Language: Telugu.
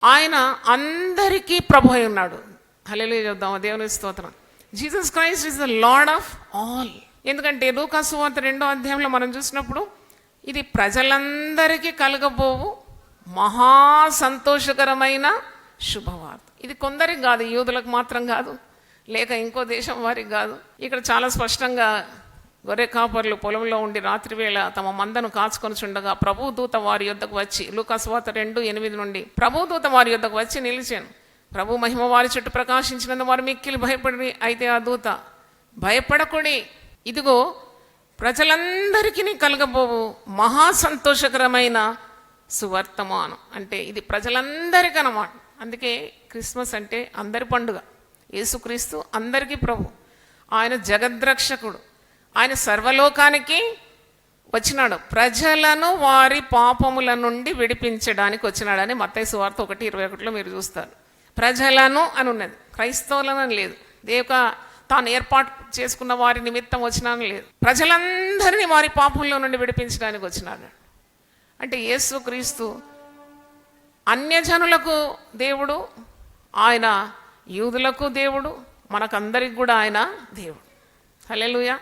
ఆయన అందరికీ ప్రభు అయి ఉన్నాడు. హల్లెలూయా చెప్దామా? దేవుని స్తోత్రం. Jesus Christ is the lord of all. ఎందుకంటే లూకా సువార్త 2వ అధ్యాయంలో మనం చూసినప్పుడు ఇది ప్రజలందరికీ కలగబోవు మహా సంతోషకరమైన శుభవార్త. ఇది కొందరికి కాదు, యూదులకు మాత్రం కాదు, లేక ఇంకో దేశం వారికి కాదు. ఇక్కడ చాలా స్పష్టంగా గొర్రె కాపర్లు పొలంలో ఉండి రాత్రి వేళ తమ మందను కాచుకొని చుండగా ప్రభు దూత వారి యొద్దకు వచ్చి, లూకా సువార్త 2:8 నుండి, ప్రభు దూత వారి యొద్దకు వచ్చి నిలిచాను. ప్రభు మహిమ వారి చుట్టూ ప్రకాశించినందు వారు మిక్కిలి భయపడి, అయితే ఆ దూత, భయపడకుడి, ఇదిగో ప్రజలందరికీ కలగబోవు మహా సంతోషకరమైన సువర్తమానం. అంటే ఇది ప్రజలందరికీ అన్నమాట. అందుకే క్రిస్మస్ అంటే అందరి పండుగ. యేసుక్రీస్తు అందరికీ ప్రభు, ఆయన జగద్రక్షకుడు, ఆయన సర్వలోకానికి వచ్చినాడు, ప్రజలను వారి పాపముల నుండి విడిపించడానికి వచ్చినాడని మత్తయి సువార్త 1:21 మీరు చూస్తారు. ప్రజలను అని ఉన్నది, క్రైస్తవులను లేదు, దేవుక తాను ఏర్పాటు చేసుకున్న వారి నిమిత్తం వచ్చినాను లేదు, ప్రజలందరినీ వారి పాపంలో నుండి విడిపించడానికి వచ్చినాడు. అంటే యేసుక్రీస్తు అన్యజనులకు దేవుడు, ఆయన యూదులకు దేవుడు, మనకందరికి కూడా ఆయన దేవుడు. హల్లెలూయా.